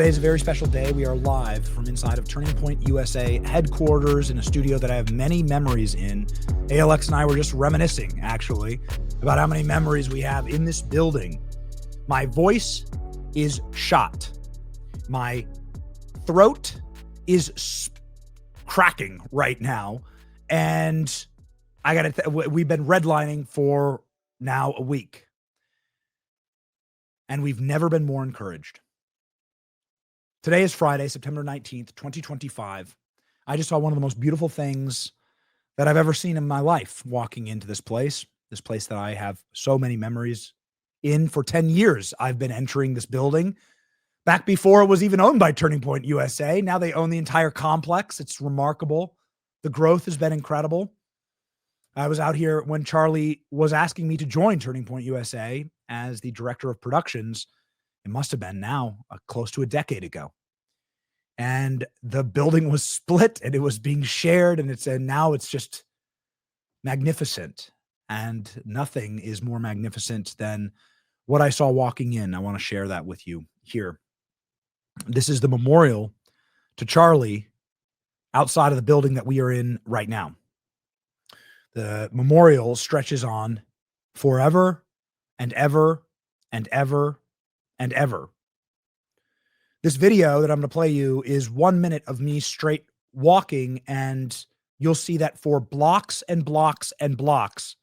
Today is a very special day. We are live from inside of Turning Point USA headquarters in a studio that I have many memories in. ALX and I were just reminiscing, actually, about how many memories we have in this building. My voice is shot. My throat is cracking right now. And we've been redlining for now a week. And we've never been more encouraged. Today is Friday, September 19th, 2025. I just saw one of the most beautiful things that I've ever seen in my life walking into this place that I have so many memories in. For 10 years, I've been entering this building. Back before it was even owned by Turning Point USA. Now they own the entire complex. It's remarkable. The growth has been incredible. I was out here when Charlie was asking me to join Turning Point USA as the director of productions. It must have been now close to a decade ago. And the building was split and it was being shared, and now it's just magnificent. And nothing is more magnificent than what I saw walking in. I want to share that with you here. This is the memorial to Charlie outside of the building that we are in right now. The memorial stretches on forever and ever and ever and ever. This video that I'm going to play you is 1 minute of me straight walking, and you'll see that for blocks and blocks and blocks,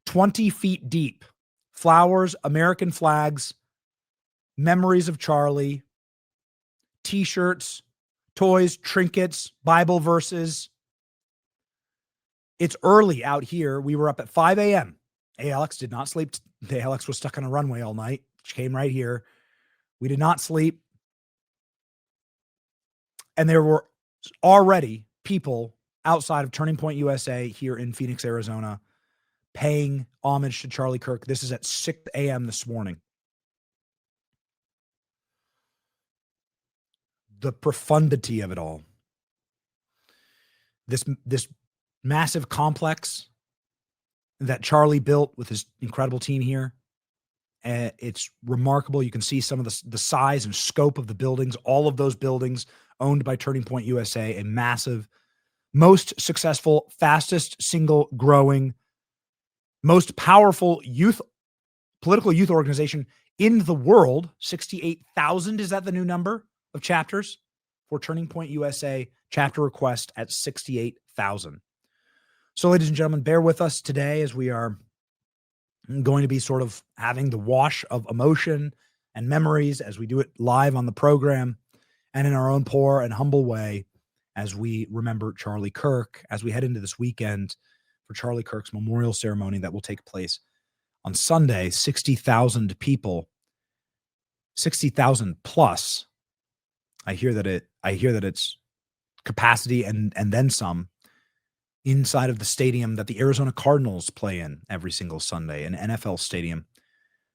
20 feet deep, flowers, American flags, memories of Charlie, t-shirts, toys, trinkets, Bible verses. It's early out here. We were up at 5 a.m. ALX did not sleep. ALX was stuck on a runway all night. She came right here. We did not sleep. And there were already people outside of Turning Point USA here in Phoenix, Arizona, paying homage to Charlie Kirk. This is at 6 a.m. this morning. The profundity of it all. This massive complex that Charlie built with his incredible team here. It's remarkable. You can see some of the size and scope of the buildings, all of those buildings owned by Turning Point USA, a massive, most successful, fastest single growing, most powerful political youth organization in the world. 68,000, is that the new number of chapters for Turning Point USA? Chapter request at 68,000. So, ladies and gentlemen, bear with us today as we are going to be sort of having the wash of emotion and memories as we do it live on the program and in our own poor and humble way as we remember Charlie Kirk, as we head into this weekend for Charlie Kirk's memorial ceremony that will take place on Sunday. 60,000 people, 60,000 plus. I hear that it's capacity and then some inside of the stadium that the Arizona Cardinals play in every single Sunday, an NFL stadium.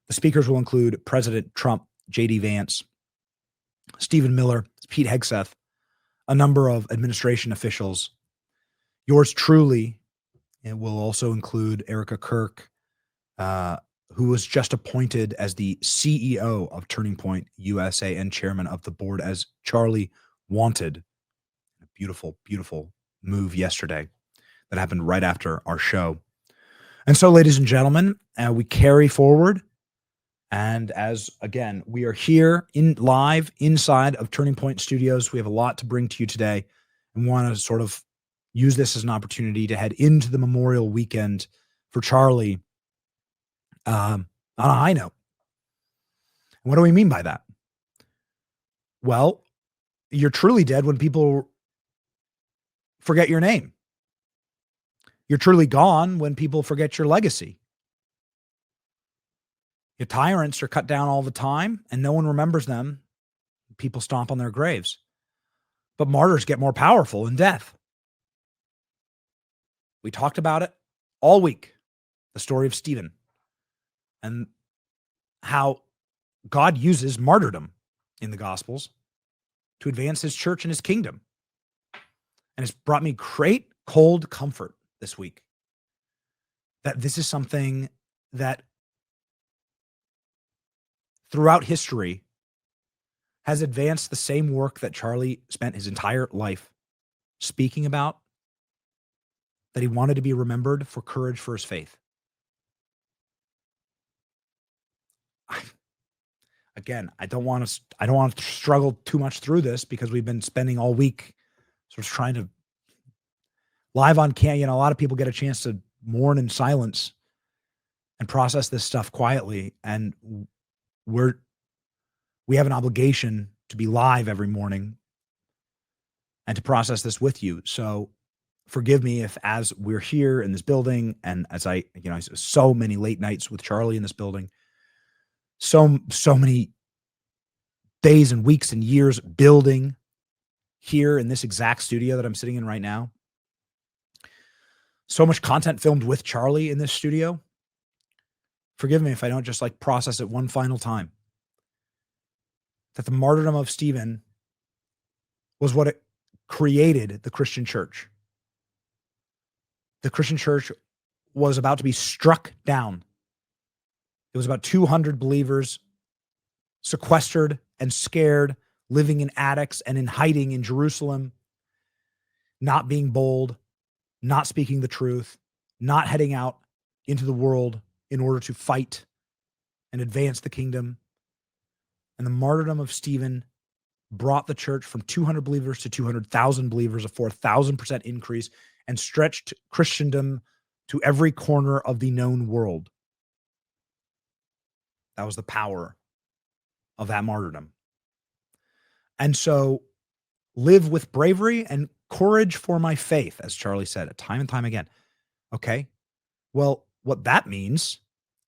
The speakers will include President Trump, J.D. Vance, Stephen Miller, Pete Hegseth, a number of administration officials. Yours truly. It will also include Erica Kirk, who was just appointed as the CEO of Turning Point USA and chairman of the board, as Charlie wanted. A beautiful, beautiful move yesterday that happened right after our show. And so, ladies and gentlemen, we carry forward. And as, again, we are here live inside of Turning Point Studios. We have a lot to bring to you today and want to sort of use this as an opportunity to head into the Memorial Weekend for Charlie on a high note. And what do we mean by that? Well, you're truly dead when people forget your name. You're truly gone when people forget your legacy. Your tyrants are cut down all the time and no one remembers them. People stomp on their graves. But martyrs get more powerful in death. We talked about it all week, the story of Stephen and how God uses martyrdom in the Gospels to advance his church and his kingdom. And it's brought me great cold comfort this week that this is something that throughout history has advanced the same work that Charlie spent his entire life speaking about, that he wanted to be remembered for courage for his faith. Again, I don't want to struggle too much through this because we've been spending all week sort of trying to live on camera. A lot of people get a chance to mourn in silence and process this stuff quietly. And we have an obligation to be live every morning and to process this with you. So forgive me if, as we're here in this building, and as I so many late nights with Charlie in this building, so many days and weeks and years building here in this exact studio that I'm sitting in right now. So much content filmed with Charlie in this studio. Forgive me if I don't just process it one final time. That the martyrdom of Stephen was what it created the Christian church. The Christian church was about to be struck down. It was about 200 believers sequestered and scared, living in attics and in hiding in Jerusalem, not being bold, not speaking the truth, not heading out into the world in order to fight and advance the kingdom. And the martyrdom of Stephen brought the church from 200 believers to 200,000 believers, a 4,000% increase, and stretched Christendom to every corner of the known world. That was the power of that martyrdom. And so live with bravery and courage for my faith, as Charlie said time and time again. Okay. Well, what that means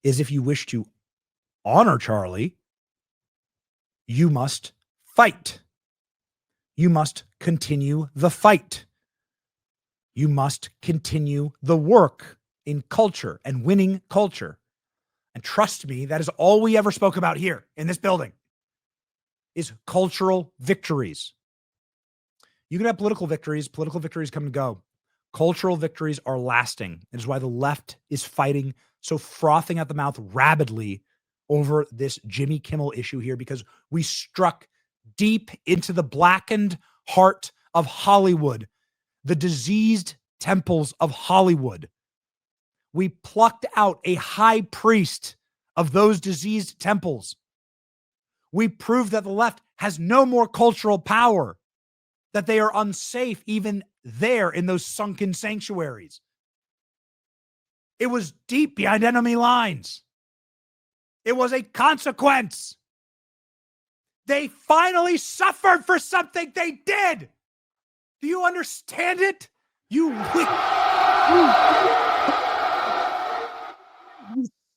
is if you wish to honor Charlie, you must fight. You must continue the fight. You must continue the work in culture and winning culture. And trust me, that is all we ever spoke about here in this building, is cultural victories. You can have political victories. Political victories come and go. Cultural victories are lasting. It is why the left is fighting so frothing at the mouth rabidly over this Jimmy Kimmel issue here, because we struck deep into the blackened heart of Hollywood, the diseased temples of Hollywood. We plucked out a high priest of those diseased temples. We proved that the left has no more cultural power, that they are unsafe even there in those sunken sanctuaries. It was deep behind enemy lines. It was a consequence. They finally suffered for something they did. Do you understand it? You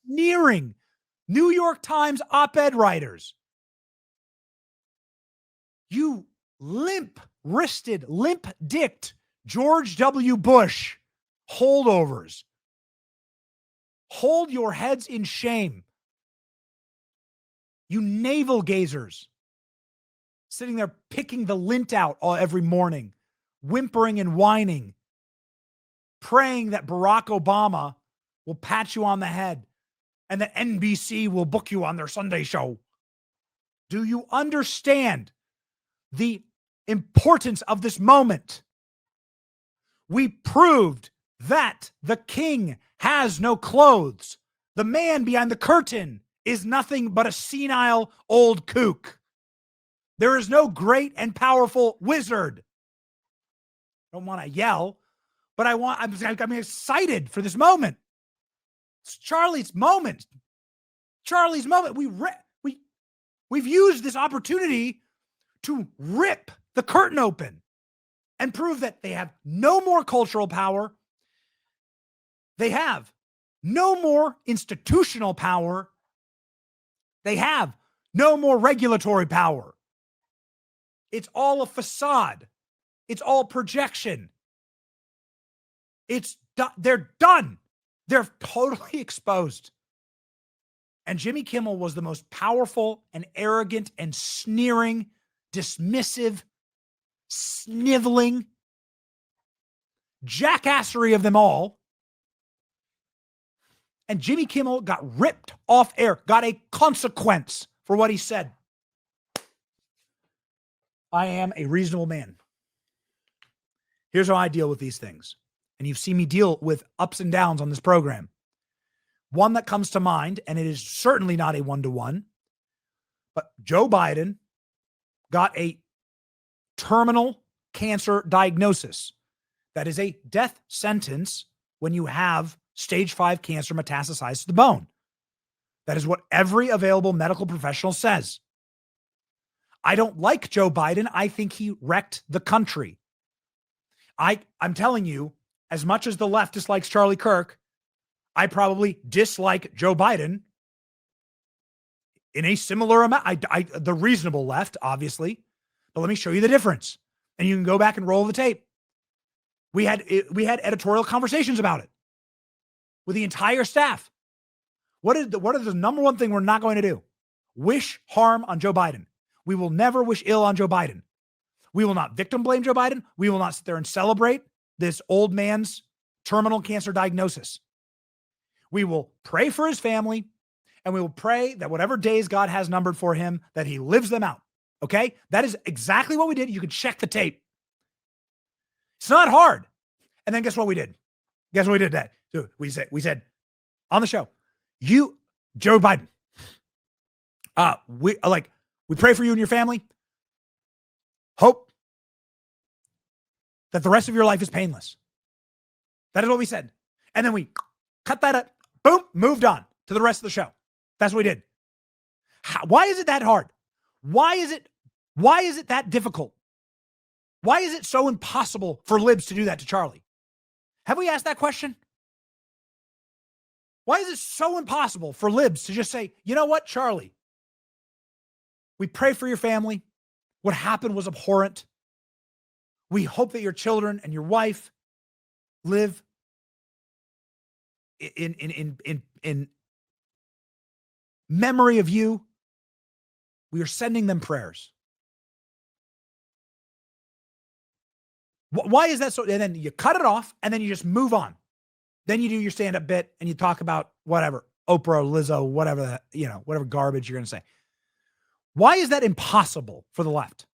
sneering New York Times op-ed writers. You limp-wristed, limp-dicked George W. Bush holdovers. Hold your heads in shame. You navel gazers, sitting there picking the lint out every morning, whimpering and whining, praying that Barack Obama will pat you on the head and that NBC will book you on their Sunday show. Do you understand the importance of this moment? We proved that the king has no clothes. The man behind the curtain is nothing but a senile old kook. There is no great and powerful wizard. I don't want to yell, but I'm excited for this moment. It's Charlie's moment. Charlie's moment. We've used this opportunity to rip the curtain open and prove that they have no more cultural power. They have no more institutional power. They have no more regulatory power. It's all a facade. It's all projection. They're done. They're totally exposed. And Jimmy Kimmel was the most powerful and arrogant and sneering, dismissive, sniveling jackassery of them all. And Jimmy Kimmel got ripped off air, got a consequence for what he said. I am a reasonable man. Here's how I deal with these things. And you've seen me deal with ups and downs on this program. One that comes to mind, and it is certainly not a one-to-one, but Joe Biden got a terminal cancer diagnosis. That is a death sentence when you have stage 5 cancer metastasized to the bone. That is what every available medical professional says. I don't like Joe Biden. I think he wrecked the country. I'm telling you, as much as the left dislikes Charlie Kirk, I probably dislike Joe Biden in a similar amount. The reasonable left, obviously, but let me show you the difference. And you can go back and roll the tape. We had editorial conversations about it with the entire staff. What is the number one thing we're not going to do? Wish harm on Joe Biden. We will never wish ill on Joe Biden. We will not victim blame Joe Biden. We will not sit there and celebrate this old man's terminal cancer diagnosis. We will pray for his family, and we will pray that whatever days God has numbered for him, that he lives them out. Okay? That is exactly what we did. You can check the tape. It's not hard. And then guess what we did? Guess what we did that? So we said on the show, Joe Biden, we pray for you and your family. Hope that the rest of your life is painless. That is what we said. And then we cut that up, boom, moved on to the rest of the show. That's what we did. Why is it that hard? Why is it that difficult? Why is it so impossible for libs to do that to Charlie? Have we asked that question? Why is it so impossible for libs to just say, you know what, Charlie? We pray for your family. What happened was abhorrent. We hope that your children and your wife live in memory of you. We are sending them prayers. Why is that so? And then you cut it off and then you just move on. Then you do your stand-up bit and you talk about whatever, Oprah, Lizzo, whatever garbage you're going to say. Why is that impossible for the left?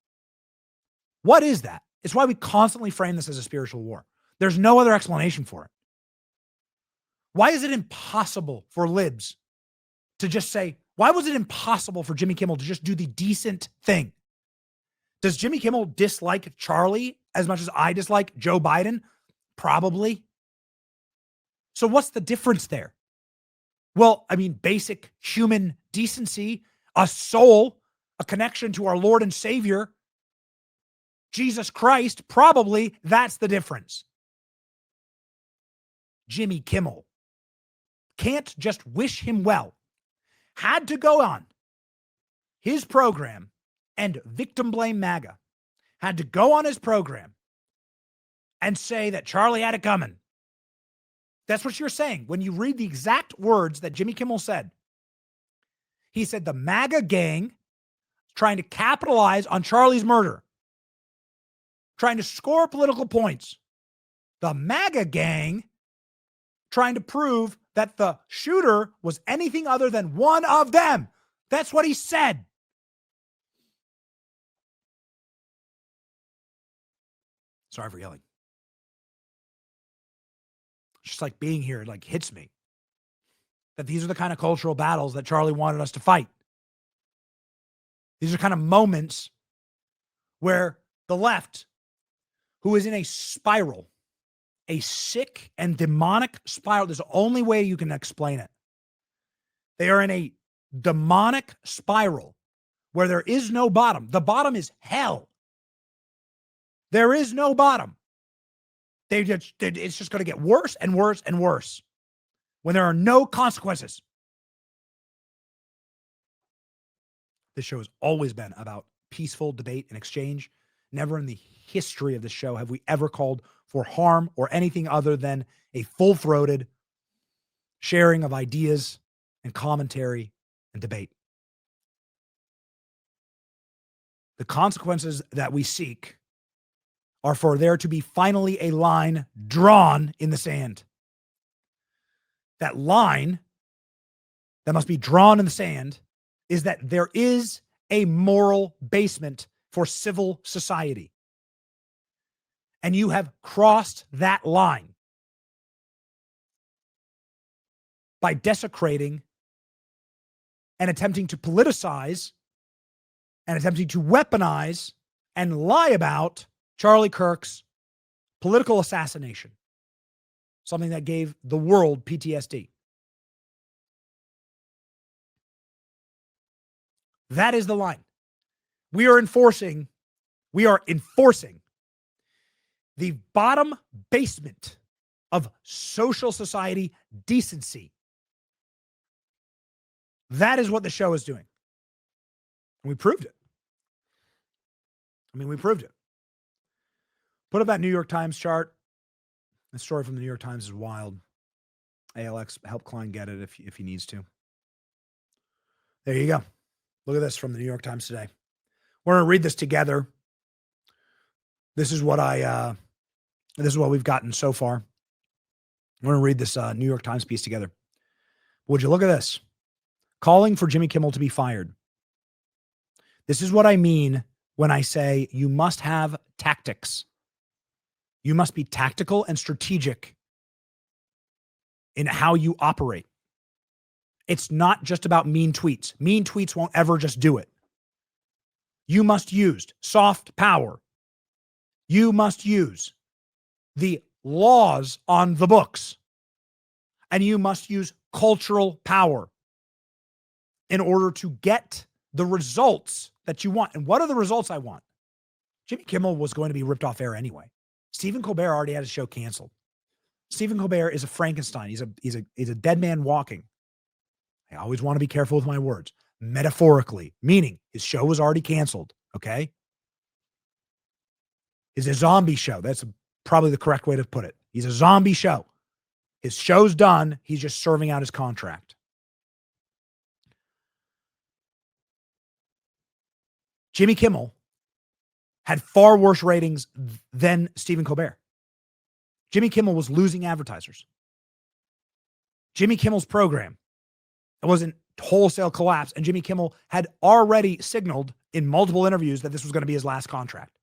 What is that? It's why we constantly frame this as a spiritual war. There's no other explanation for it. Why is it impossible for libs to just say, why was it impossible for Jimmy Kimmel to just do the decent thing? Does Jimmy Kimmel dislike Charlie as much as I dislike Joe Biden? Probably. So what's the difference there? Well, I mean, basic human decency, a soul, a connection to our Lord and Savior, Jesus Christ, probably that's the difference. Jimmy Kimmel can't just wish him well. Had to go on his program and victim blame MAGA. Had to go on his program and say that Charlie had it coming. That's what you're saying. When you read the exact words that Jimmy Kimmel said, he said the MAGA gang trying to capitalize on Charlie's murder, trying to score political points. The MAGA gang trying to prove that the shooter was anything other than one of them. That's what he said. Sorry for yelling. Just like being here, it like hits me that these are the kind of cultural battles that Charlie wanted us to fight. These are kind of moments where the left, who is in a spiral, a sick and demonic spiral, there's the only way you can explain it. They are in a demonic spiral where there is no bottom. The bottom is hell. There is no bottom. It's just going to get worse and worse and worse when there are no consequences. This show has always been about peaceful debate and exchange. Never in the history of the show have we ever called for harm or anything other than a full-throated sharing of ideas and commentary and debate. The consequences that we seek are for there to be finally a line drawn in the sand. That line that must be drawn in the sand is that there is a moral basement for civil society. And you have crossed that line by desecrating and attempting to politicize and attempting to weaponize and lie about Charlie Kirk's political assassination, something that gave the world PTSD. That is the line. We are enforcing the bottom basement of social society decency. That is what the show is doing. And we proved it. We proved it. Put up that New York Times chart. The story from the New York Times is wild. ALX, help Klein get it if he needs to. There you go. Look at this from the New York Times today. We're going to read this together. This is what we've gotten so far. We're going to read this New York Times piece together. Would you look at this? Calling for Jimmy Kimmel to be fired. This is what I mean when I say you must have tactics. You must be tactical and strategic in how you operate. It's not just about mean tweets. Mean tweets won't ever just do it. You must use soft power. You must use the laws on the books. And you must use cultural power in order to get the results that you want. And what are the results I want? Jimmy Kimmel was going to be ripped off air anyway. Stephen Colbert already had his show canceled. Stephen Colbert is a Frankenstein. He's a dead man walking. I always want to be careful with my words. Metaphorically, meaning his show was already canceled. Okay. It's a zombie show. That's probably the correct way to put it. He's a zombie show. His show's done. He's just serving out his contract. Jimmy Kimmel had far worse ratings than Stephen Colbert. Jimmy Kimmel was losing advertisers. Jimmy Kimmel's program was in wholesale collapse, and Jimmy Kimmel had already signaled in multiple interviews that this was going to be his last contract.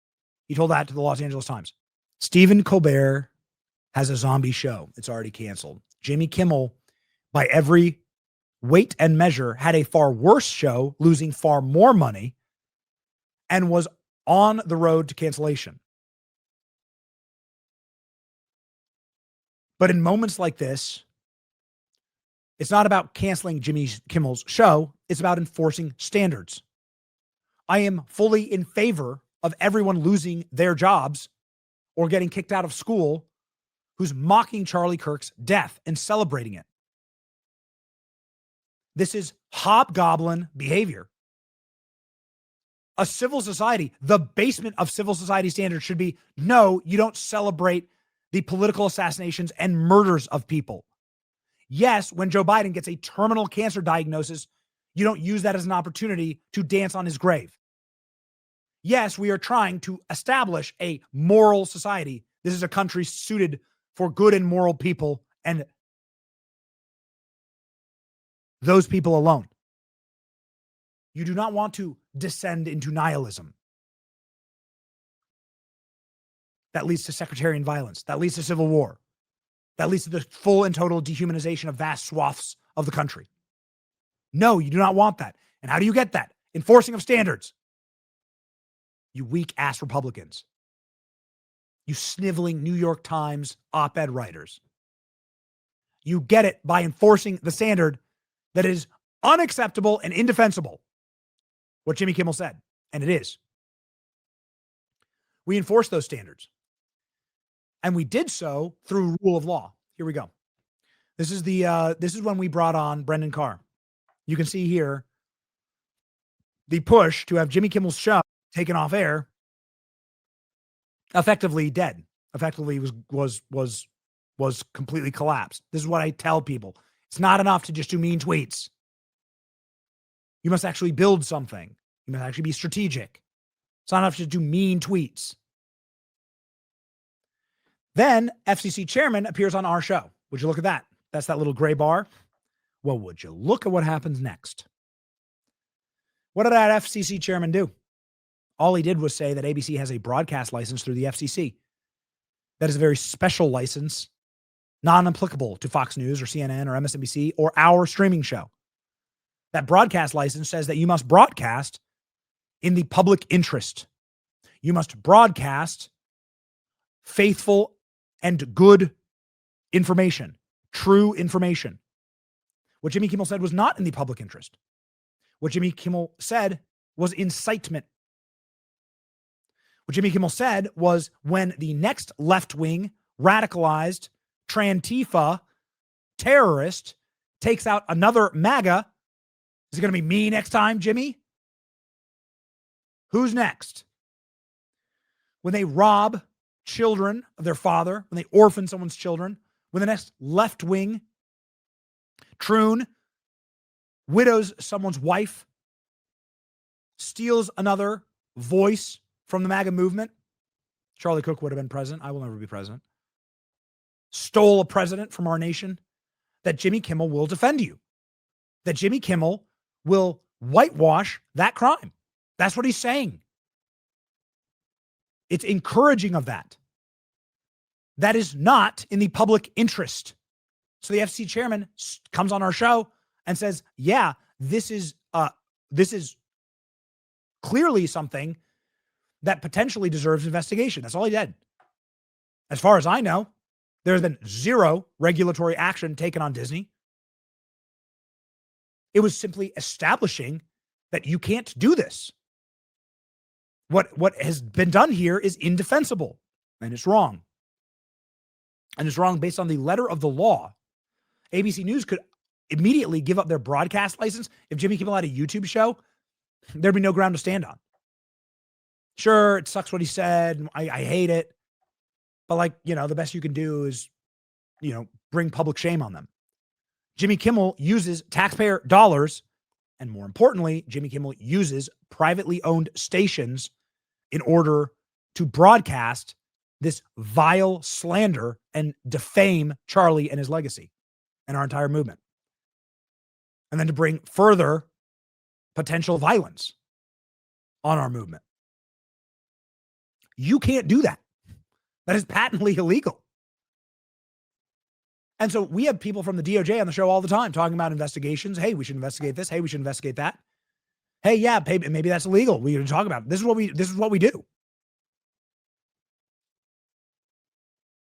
He told that to the Los Angeles Times. Stephen Colbert has a zombie show. It's already canceled. Jimmy Kimmel, by every weight and measure, had a far worse show, losing far more money, and was on the road to cancellation. But in moments like this, it's not about canceling Jimmy Kimmel's show. It's about enforcing standards. I am fully in favor of everyone losing their jobs or getting kicked out of school who's mocking Charlie Kirk's death and celebrating it. This is hobgoblin behavior. A civil society, the basement of civil society standards should be, no, you don't celebrate the political assassinations and murders of people. Yes, when Joe Biden gets a terminal cancer diagnosis, you don't use that as an opportunity to dance on his grave. Yes, we are trying to establish a moral society. This is a country suited for good and moral people and those people alone. You do not want to descend into nihilism. That leads to sectarian violence. That leads to civil war. That leads to the full and total dehumanization of vast swaths of the country. No, you do not want that. And how do you get that? Enforcing of standards. You weak-ass Republicans. You sniveling New York Times op-ed writers. You get it by enforcing the standard that is unacceptable and indefensible. What Jimmy Kimmel said, and it is. We enforce those standards. And we did so through rule of law. Here we go. This is when we brought on Brendan Carr. You can see here the push to have Jimmy Kimmel's show taken off air, effectively dead. Effectively was completely collapsed. This is what I tell people. It's not enough to just do mean tweets. You must actually build something. You must actually be strategic. It's not enough to do mean tweets. Then FCC chairman appears on our show. Would you look at that? That's that little gray bar. Well, would you look at what happens next? What did that FCC chairman do? All he did was say that ABC has a broadcast license through the FCC. That is a very special license, non-applicable to Fox News or CNN or MSNBC or our streaming show. That broadcast license says that you must broadcast in the public interest. You must broadcast faithful and good information, true information. What Jimmy Kimmel said was not in the public interest. What Jimmy Kimmel said was incitement. What Jimmy Kimmel said was when the next left-wing, radicalized, Trantifa terrorist takes out another MAGA, is it going to be me next time, Jimmy? Who's next? When they rob children of their father, when they orphan someone's children, when the next left-wing troon widows someone's wife, steals another voice from the MAGA movement. Charlie Cook would have been president. I will never be president. Stole a president from our nation. That Jimmy Kimmel will defend you. That Jimmy Kimmel will whitewash that crime. That's what he's saying. It's encouraging of that. That is not in the public interest. So the FCC chairman comes on our show and says, yeah, this is clearly something that potentially deserves investigation. That's all he did. As far as I know, there has been zero regulatory action taken on Disney. It was simply establishing that you can't do this. What has been done here is indefensible, and it's wrong. And it's wrong based on the letter of the law. ABC News could immediately give up their broadcast license. If Jimmy Kimmel had a YouTube show, there'd be no ground to stand on. Sure, it sucks what he said. I hate it. But the best you can do is, bring public shame on them. Jimmy Kimmel uses taxpayer dollars. And more importantly, Jimmy Kimmel uses privately owned stations in order to broadcast this vile slander and defame Charlie and his legacy and our entire movement. And then to bring further potential violence on our movement. You can't do that. That is patently illegal. And so we have people from the DOJ on the show all the time talking about investigations. Hey, we should investigate this. Hey, we should investigate that. Hey, yeah, maybe that's illegal. We can talk about it. This is what we do.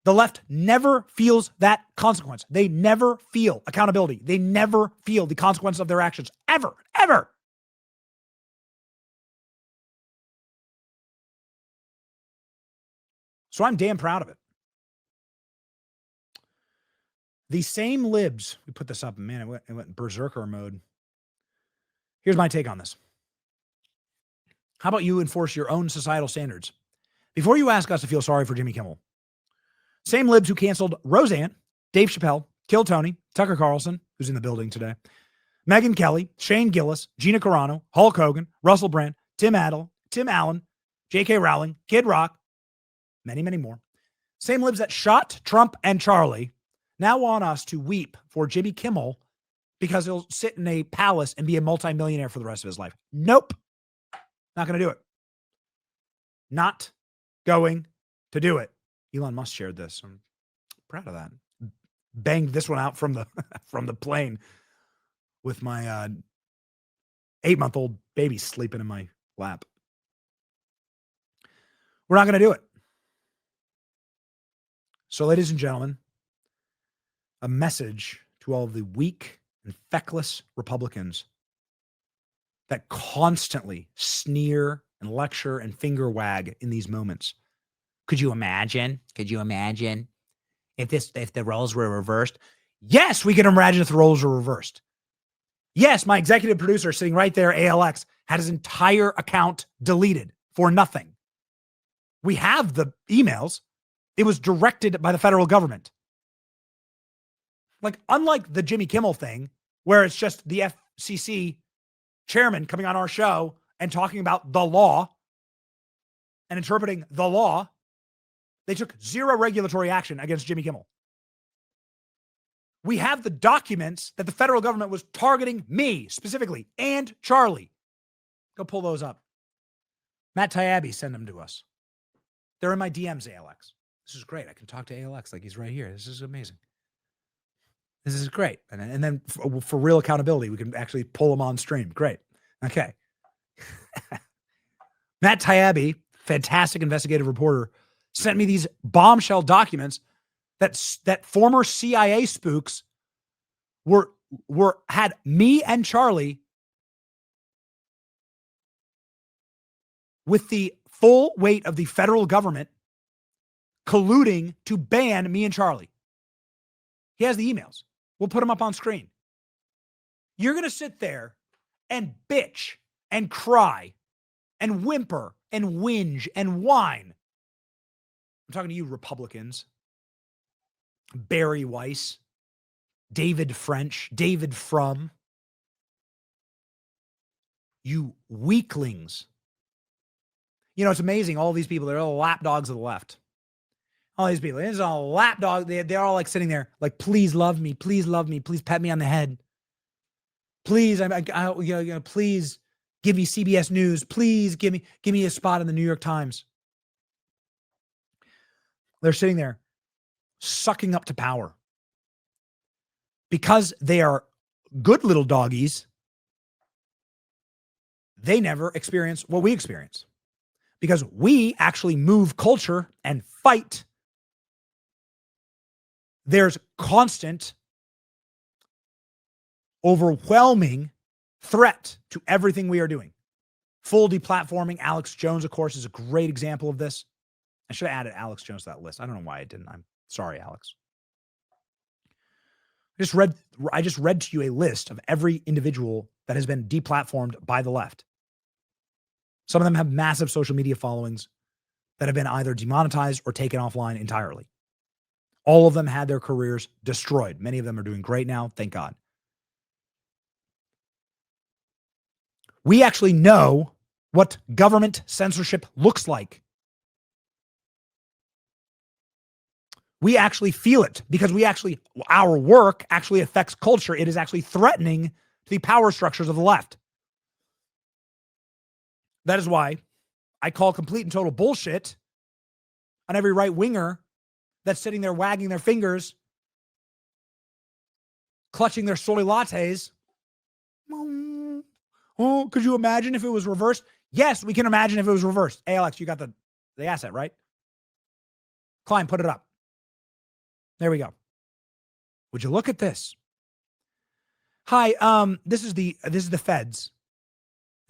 The left never feels that consequence. They never feel accountability. They never feel the consequence of their actions. Ever, ever. So I'm damn proud of it. The same libs, we put this up, man, it went berserker mode. Here's my take on this. How about you enforce your own societal standards? Before you ask us to feel sorry for Jimmy Kimmel, same libs who canceled Roseanne, Dave Chappelle, Kill Tony, Tucker Carlson, who's in the building today, Megyn Kelly, Shane Gillis, Gina Carano, Hulk Hogan, Russell Brand, Tim Allen, J.K. Rowling, Kid Rock, many, many more. Same libs that shot Trump and Charlie now want us to weep for Jimmy Kimmel because he'll sit in a palace and be a multimillionaire for the rest of his life. Nope. Not going to do it. Not going to do it. Elon Musk shared this. I'm proud of that. Banged this one out from the from the plane with my 8-month-old baby sleeping in my lap. We're not going to do it. So, ladies and gentlemen, a message to all of the weak and feckless Republicans that constantly sneer and lecture and finger wag in these moments. Could you imagine? If the roles were reversed? Yes, we can imagine if the roles were reversed. Yes, my executive producer sitting right there, ALX, had his entire account deleted for nothing. We have the emails. It was directed by the federal government. Unlike the Jimmy Kimmel thing, where it's just the FCC chairman coming on our show and talking about the law and interpreting the law, they took zero regulatory action against Jimmy Kimmel. We have the documents that the federal government was targeting me specifically and Charlie. Go pull those up. Matt Taibbi sent them to us. They're in my DMs, ALX. This is great. I can talk to ALX like he's right here. This is amazing. This is great. And then for real accountability, we can actually pull them on stream. Great. Okay. Matt Taibbi, fantastic investigative reporter, sent me these bombshell documents that former CIA spooks had me and Charlie with the full weight of the federal government colluding to ban me and Charlie. He has the emails. We'll put them up on screen. You're going to sit there and bitch and cry and whimper and whinge and whine. I'm talking to you, Republicans. Barry Weiss, David French, David Frum. You weaklings. You know, it's amazing. All these people, they're all lapdogs of the left. All these people, it's all lapdog. They're all like sitting there, like, please love me, please pat me on the head. Please, please give me CBS News. Please give me a spot in the New York Times. They're sitting there sucking up to power because they are good little doggies. They never experience what we experience because we actually move culture and fight. There's constant, overwhelming threat to everything we are doing. Full deplatforming. Alex Jones, of course, is a great example of this. I should have added Alex Jones to that list. I don't know why I didn't. I'm sorry, Alex. I just read to you a list of every individual that has been deplatformed by the left. Some of them have massive social media followings that have been either demonetized or taken offline entirely. All of them had their careers destroyed. Many of them are doing great now, thank God. We actually know what government censorship looks like. We actually feel it because our work actually affects culture. It is actually threatening the power structures of the left. That is why I call complete and total bullshit on every right-winger that's sitting there wagging their fingers, clutching their soy lattes. Oh, could you imagine if it was reversed? Yes, we can imagine if it was reversed. Hey, Alex, you got the asset, right? Klein, put it up. There we go. Would you look at this? Hi, this is the feds.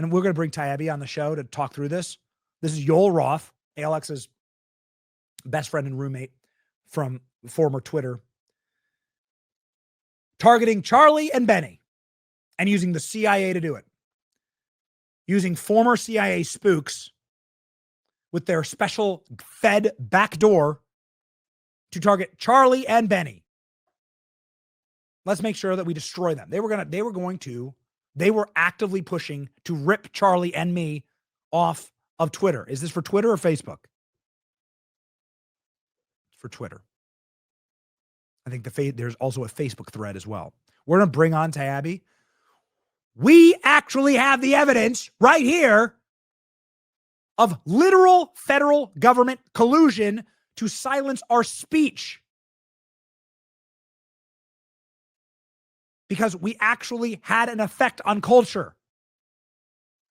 And we're going to bring Taibbi on the show to talk through this. This is Yoel Roth, Alex's best friend and roommate from former Twitter, targeting Charlie and Benny and using the CIA to do it. Using former CIA spooks with their special Fed backdoor to target Charlie and Benny. Let's make sure that we destroy them. They were actively pushing to rip Charlie and me off of Twitter. Is this for Twitter or Facebook? It's for Twitter. I think there's also a Facebook thread as well. We're going to bring on Taibbi. We actually have the evidence right here of literal federal government collusion to silence our speech. Because we actually had an effect on culture.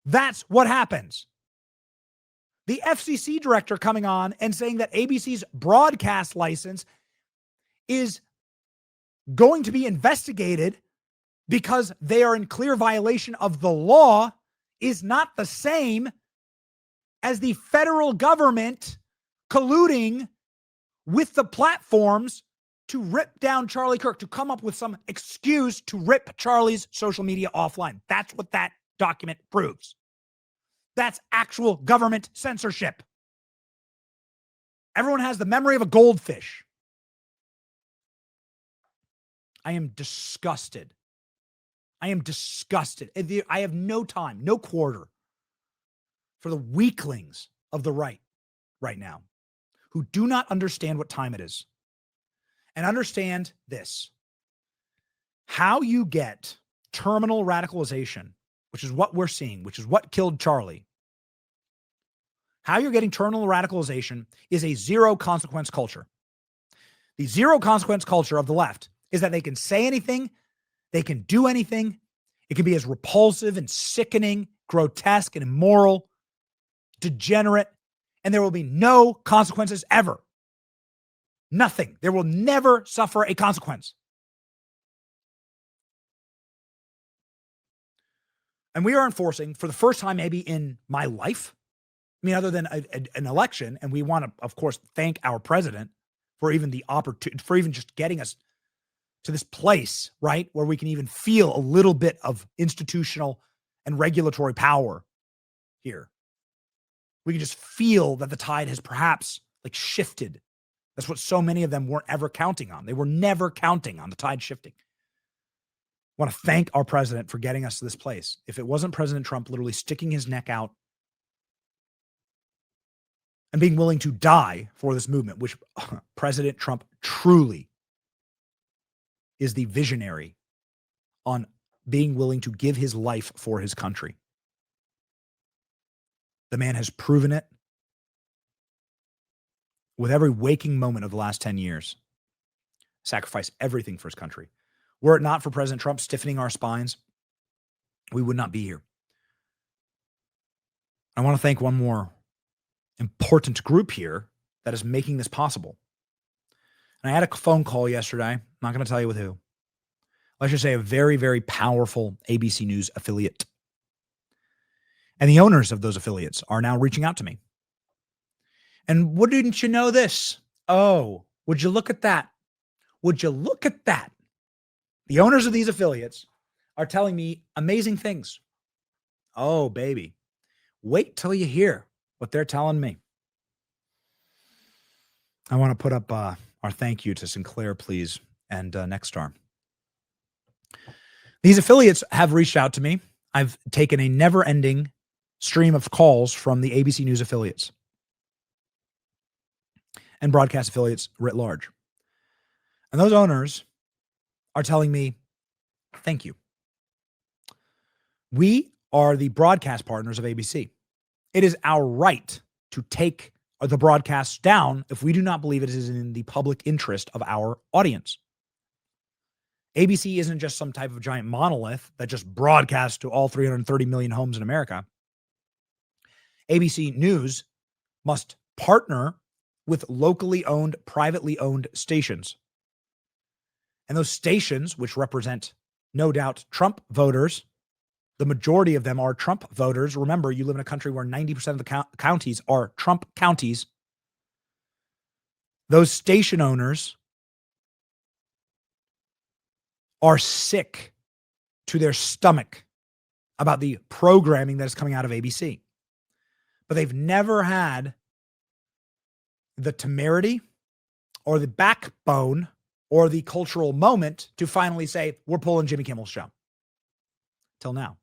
That's what happens. The FCC director coming on and saying that ABC's broadcast license is going to be investigated because they are in clear violation of the law is not the same as the federal government colluding with the platforms to rip down Charlie Kirk, to come up with some excuse to rip Charlie's social media offline. That's what that document proves. That's actual government censorship. Everyone has the memory of a goldfish. I am disgusted. I have no time, no quarter for the weaklings of the right now who do not understand what time it is. And understand this. How you get terminal radicalization, which is what we're seeing, which is what killed Charlie, How you're getting terminal radicalization is a zero consequence culture. The zero consequence culture of the left is that they can say anything, they can do anything. It can be as repulsive and sickening, grotesque and immoral, degenerate, and there will be no consequences ever. Nothing. There will never suffer a consequence. And we are enforcing, for the first time maybe in my life, I mean, other than an election, and we want to, of course, thank our president for even the opportunity, for even just getting us to this place, right, where we can even feel a little bit of institutional and regulatory power here. We can just feel that the tide has perhaps like shifted. That's what so many of them weren't ever counting on. They were never counting on the tide shifting. I want to thank our president for getting us to this place. If it wasn't President Trump literally sticking his neck out and being willing to die for this movement, which President Trump truly is the visionary on being willing to give his life for his country. The man has proven it with every waking moment of the last 10 years. Sacrifice everything for his country. Were it not for President Trump stiffening our spines, we would not be here. I want to thank one more important group here that is making this possible. And I had a phone call yesterday. I'm not going to tell you with who. Let's just say a very, very powerful ABC News affiliate. And the owners of those affiliates are now reaching out to me. And wouldn't you know this? Oh, would you look at that? Would you look at that? The owners of these affiliates are telling me amazing things. Oh, baby. Wait till you hear what they're telling me. I want to put up our thank you to Sinclair, please, and Nexstar. These affiliates have reached out to me. I've taken a never-ending stream of calls from the ABC News affiliates and broadcast affiliates writ large. And those owners are telling me, thank you. We are the broadcast partners of ABC. It is our right to take the broadcast down if we do not believe it is in the public interest of our audience. ABC isn't just some type of giant monolith that just broadcasts to all 330 million homes in America. ABC News must partner with locally owned, privately owned stations. And those stations, which represent, no doubt, Trump voters, the majority of them are Trump voters. Remember, you live in a country where 90% of the counties are Trump counties. Those station owners are sick to their stomach about the programming that is coming out of ABC. But they've never had the temerity or the backbone or the cultural moment to finally say, we're pulling Jimmy Kimmel's show. Till now.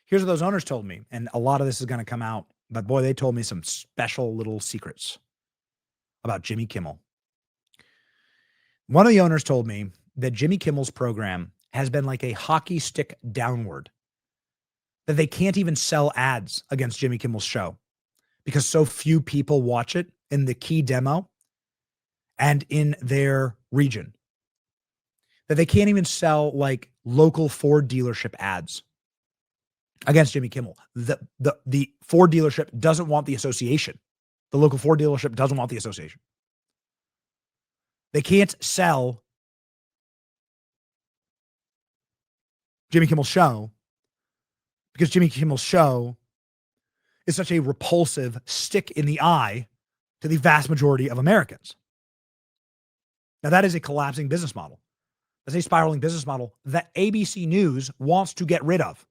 Here's what those owners told me, and a lot of this is going to come out, but boy, they told me some special little secrets about Jimmy Kimmel. One of the owners told me that Jimmy Kimmel's program has been like a hockey stick downward, that they can't even sell ads against Jimmy Kimmel's show because so few people watch it in the key demo and in their region, that they can't even sell like local Ford dealership ads against Jimmy Kimmel. The Ford dealership doesn't want the association. The local Ford dealership doesn't want the association. They can't sell Jimmy Kimmel's show because Jimmy Kimmel's show is such a repulsive stick in the eye to the vast majority of Americans. Now, that is a collapsing business model. That's a spiraling business model that ABC News wants to get rid of.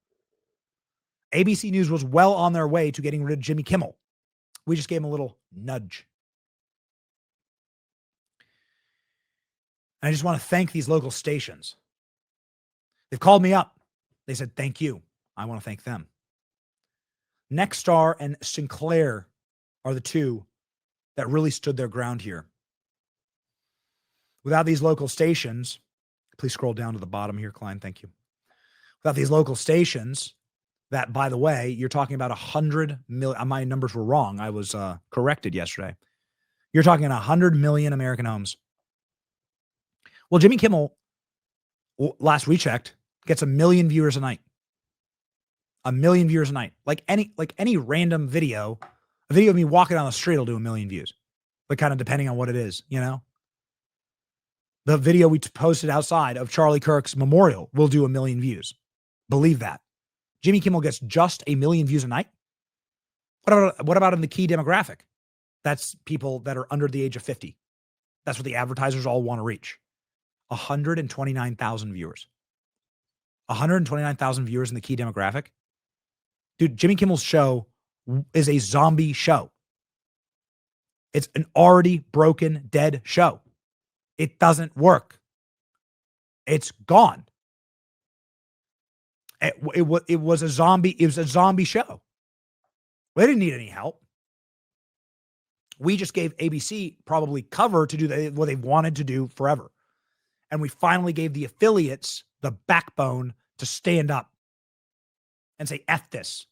ABC News was well on their way to getting rid of Jimmy Kimmel. We just gave him a little nudge. And I just want to thank these local stations. They've called me up. They said, thank you. I want to thank them. Nexstar and Sinclair are the two that really stood their ground here. Without these local stations, please scroll down to the bottom here, Klein. Thank you. Without these local stations, that, by the way, you're talking about 100 million. My numbers were wrong. I was corrected yesterday. You're talking 100 million American homes. Well, Jimmy Kimmel, last we checked, gets 1 million viewers a night. 1 million viewers a night. Like any random video, a video of me walking down the street will do 1 million views. But kind of depending on what it is, you know? The video we posted outside of Charlie Kirk's memorial will do 1 million views. Believe that. Jimmy Kimmel gets just 1 million views a night. What about in the key demographic? That's people that are under the age of 50. That's what the advertisers all want to reach. 129,000 viewers. 129,000 viewers in the key demographic. Dude, Jimmy Kimmel's show is a zombie show. It's an already broken, dead show. It doesn't work. It's gone. It was a zombie show. We didn't need any help. We just gave ABC probably cover to do what they wanted to do forever. And we finally gave the affiliates the backbone to stand up and say, F this.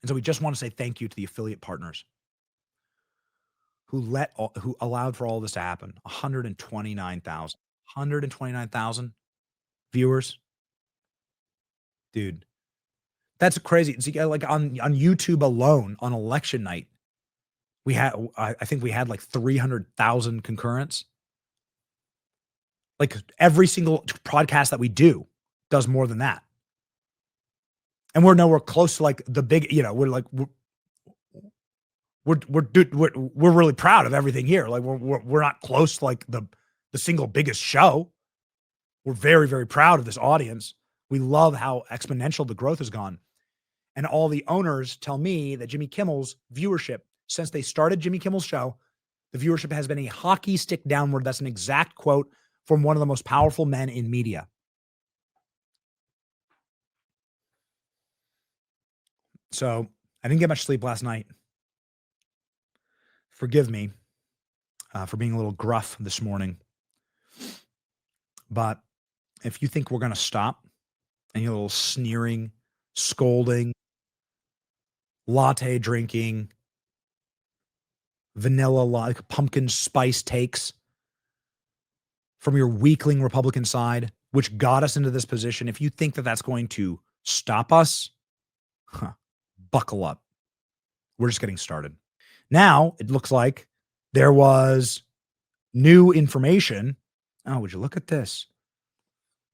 And so we just want to say thank you to the affiliate partners who allowed for all this to happen. 129,000 viewers. Dude, that's crazy. It's like on YouTube alone on election night, I think we had like 300,000 concurrents. Like every single podcast that we do does more than that. And we're nowhere close to like the big, we're really proud of everything here. Like we're not close to like the single biggest show. We're very, very proud of this audience. We love how exponential the growth has gone. And all the owners tell me that Jimmy Kimmel's viewership, since they started Jimmy Kimmel's show, the viewership has been a hockey stick downward. That's an exact quote from one of the most powerful men in media. So I didn't get much sleep last night. Forgive me for being a little gruff this morning. But if you think we're going to stop and you're a little sneering, scolding, latte drinking, vanilla, pumpkin spice takes from your weakling Republican side, which got us into this position, if you think that that's going to stop us, buckle up. We're just getting started. Now, it looks like there was new information. Oh, would you look at this?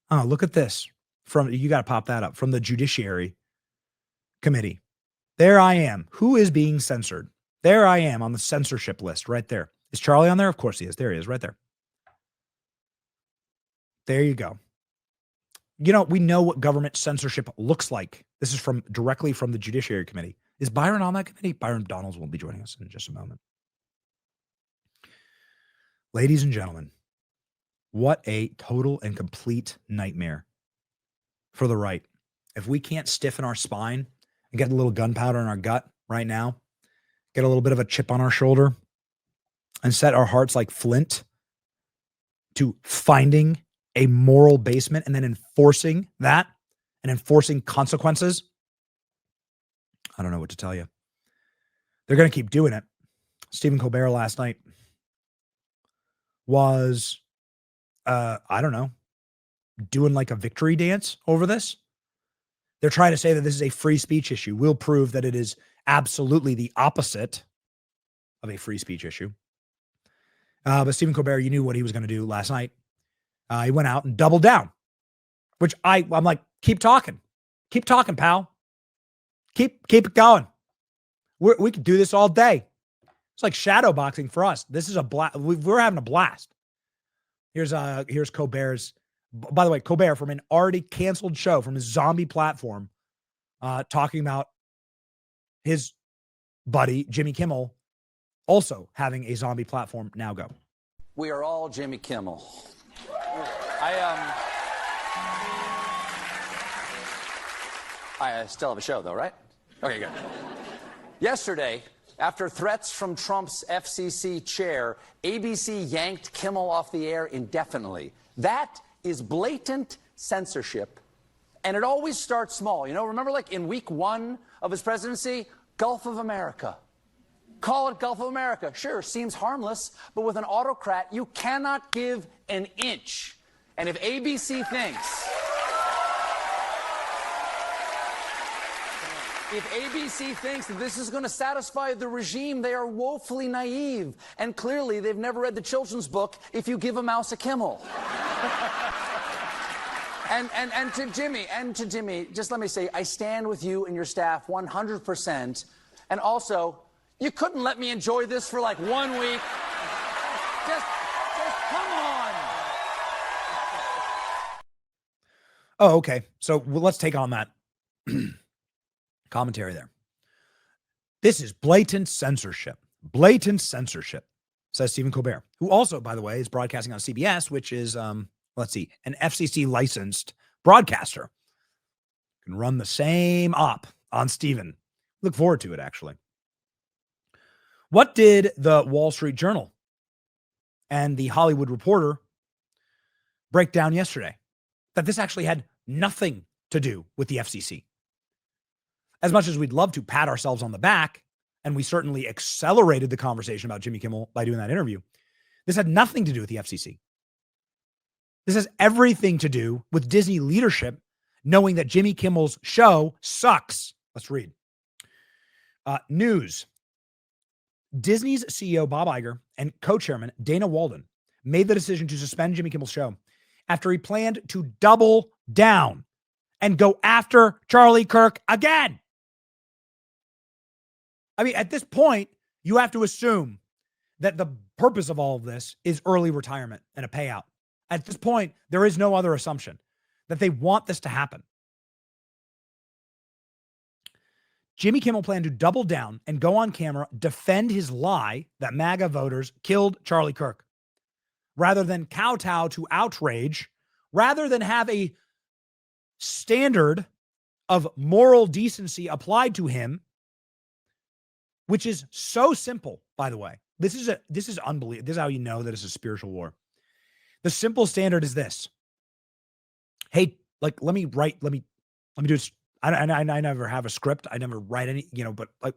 Oh, look at this. You got to pop that up from the Judiciary Committee. There I am. Who is being censored? There I am on the censorship list right there. Is Charlie on there? Of course he is. There he is right there. There you go. You know, we know what government censorship looks like. This is directly from the Judiciary Committee. Is Byron on that committee? Byron Donalds will be joining us in just a moment. Ladies and gentlemen, what a total and complete nightmare for the right. If we can't stiffen our spine and get a little gunpowder in our gut right now, get a little bit of a chip on our shoulder, and set our hearts like flint to finding a moral basement and then enforcing that and enforcing consequences, I don't know what to tell you. They're going to keep doing it. Stephen Colbert last night was, I don't know, doing like a victory dance over this. They're trying to say that this is a free speech issue. We'll prove that it is absolutely the opposite of a free speech issue. But Stephen Colbert, you knew what he was going to do last night. He went out and doubled down, which I'm like, keep talking, pal. Keep it going. We could do this all day. It's like shadow boxing for us. This is a blast. We're having a blast. Here's Colbert's. By the way, Colbert from an already canceled show from his zombie platform, talking about his buddy Jimmy Kimmel also having a zombie platform. Now go. We are all Jimmy Kimmel. I still have a show, though, right? Okay, good. Yesterday, after threats from Trump's FCC chair, ABC yanked Kimmel off the air indefinitely. That is blatant censorship, And it always starts small. You know, remember like in week 1 of his presidency, Gulf of America. Call it Gulf of America. Sure, seems harmless, but with an autocrat, you cannot give an inch. And if ABC thinks... If ABC thinks that this is going to satisfy the regime, they are woefully naive. And clearly, they've never read the children's book, If You Give a Mouse a Kimmel. and to Jimmy, just let me say, I stand with you and your staff 100%. And also, you couldn't let me enjoy this for like 1 week. Just come on. Oh, okay. So let's take on that commentary there. This is blatant censorship. Blatant censorship, says Stephen Colbert, who also, by the way, is broadcasting on CBS, which is, let's see, an FCC licensed broadcaster. Can run the same op on Stephen. Look forward to it, actually. What did the Wall Street Journal and the Hollywood Reporter break down yesterday? That this actually had nothing to do with the FCC. As much as we'd love to pat ourselves on the back, and we certainly accelerated the conversation about Jimmy Kimmel by doing that interview, this had nothing to do with the FCC. This has everything to do with Disney leadership knowing that Jimmy Kimmel's show sucks. Let's read. News. Disney's CEO Bob Iger and co-chairman Dana Walden made the decision to suspend Jimmy Kimmel's show after he planned to double down and go after Charlie Kirk again. I mean, at this point, you have to assume that the purpose of all of this is early retirement and a payout. At this point, there is no other assumption that they want this to happen. Jimmy Kimmel planned to double down and go on camera, defend his lie that MAGA voters killed Charlie Kirk, rather than kowtow to outrage, rather than have a standard of moral decency applied to him, which is so simple, by the way. This is unbelievable. This is how you know that it's a spiritual war. The simple standard is this. Hey, like, let me do this. I never have a script. I never write any, but like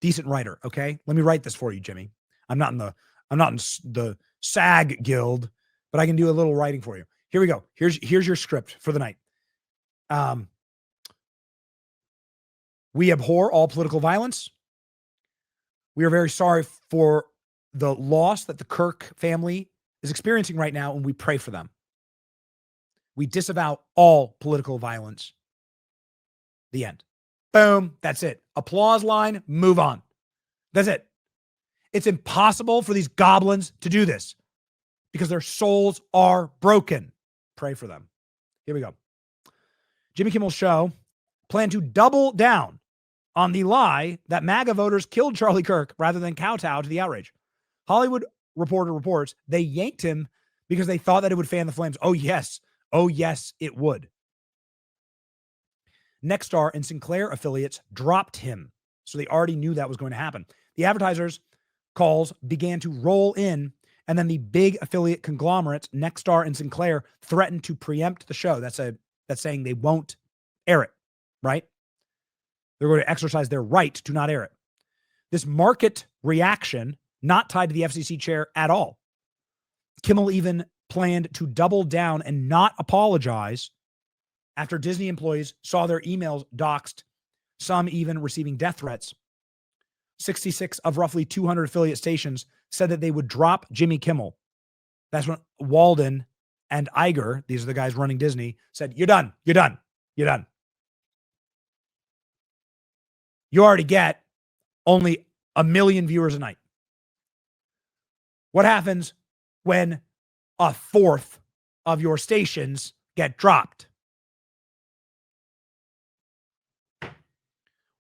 decent writer. Okay. Let me write this for you, Jimmy. I'm not in the SAG guild, but I can do a little writing for you. Here we go. Here's your script for the night. We abhor all political violence. We are very sorry for the loss that the Kirk family is experiencing right now, and we pray for them. We disavow all political violence. The end. Boom. That's it. Applause line. Move on. That's it. It's impossible for these goblins to do this because their souls are broken. Pray for them. Here we go. Jimmy Kimmel's show planned to double down on the lie that MAGA voters killed Charlie Kirk rather than kowtow to the outrage. Hollywood Reporter reports they yanked him because they thought that it would fan the flames. Oh, yes. Oh, yes, it would. Nexstar and Sinclair affiliates dropped him, so they already knew that was going to happen. The advertisers' calls began to roll in, and then the big affiliate conglomerates, Nexstar and Sinclair, threatened to preempt the show. That's saying they won't air it, right? They're going to exercise their right to not air it. This market reaction, not tied to the FCC chair at all. Kimmel even planned to double down and not apologize after Disney employees saw their emails doxed, some even receiving death threats. 66 of roughly 200 affiliate stations said that they would drop Jimmy Kimmel. That's when Walden and Iger, these are the guys running Disney, said, you're done, you're done, you're done. You already get only 1 million viewers a night. What happens when a fourth of your stations get dropped?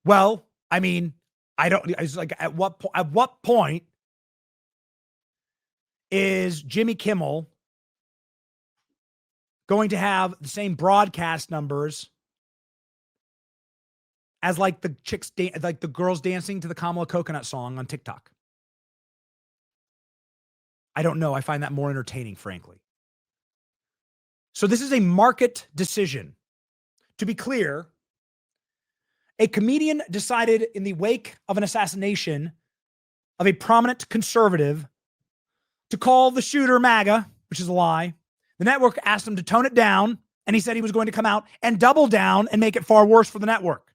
Well, I mean, it's like at what point is Jimmy Kimmel going to have the same broadcast numbers as like the chicks, like the girls dancing to the Kamala Coconut song on TikTok? I don't know. I find that more entertaining, frankly. So this is a market decision. To be clear, a comedian decided in the wake of an assassination of a prominent conservative to call the shooter MAGA, which is a lie. The network asked him to tone it down, and he said he was going to come out and double down and make it far worse for the network,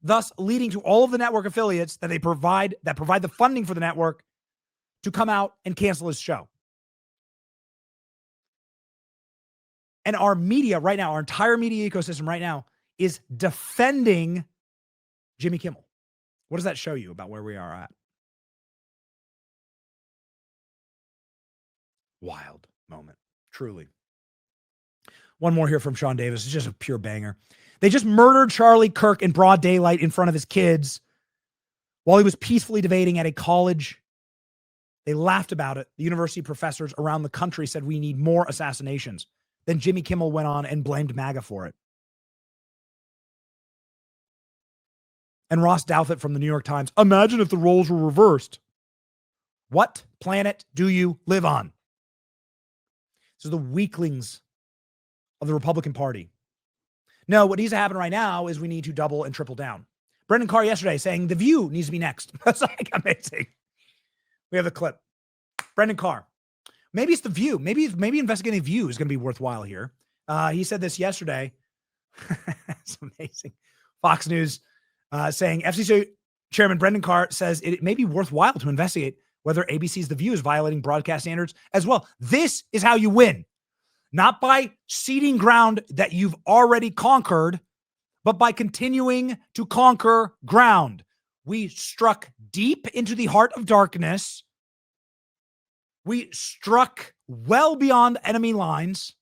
thus leading to all of the network affiliates that provide the funding for the network to come out and cancel his show. And our media right now, our entire media ecosystem right now, is defending Jimmy Kimmel. What does that show you about where we are at? Wild moment, truly. One more here from Sean Davis. It's just a pure banger. They just murdered Charlie Kirk in broad daylight in front of his kids while he was peacefully debating at a college. They laughed about it. The university professors around the country said we need more assassinations. Then Jimmy Kimmel went on and blamed MAGA for it. And Ross Douthat from the New York Times, imagine if the roles were reversed. What planet do you live on? So the weaklings of the Republican Party. No, what needs to happen right now is we need to double and triple down. Brendan Carr yesterday saying The View needs to be next. That's like amazing. We have the clip. Brendan Carr. Maybe it's The View. Maybe investigating View is going to be worthwhile here. He said this yesterday. It's amazing. Fox News saying FCC Chairman Brendan Carr says it may be worthwhile to investigate whether ABC's The View is violating broadcast standards as well. This is how you win. Not by ceding ground that you've already conquered, but by continuing to conquer ground. We struck deep into the heart of darkness. We struck well beyond enemy lines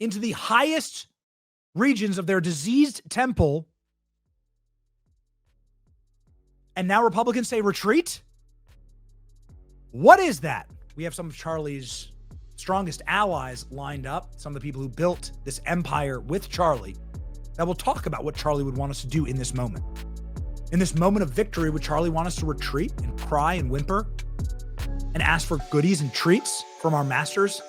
into the highest regions of their diseased temple. And now Republicans say retreat? What is that? We have some of Charlie's strongest allies lined up, some of the people who built this empire with Charlie, that will talk about what Charlie would want us to do in this moment. In this moment of victory, would Charlie want us to retreat and cry and whimper and ask for goodies and treats from our masters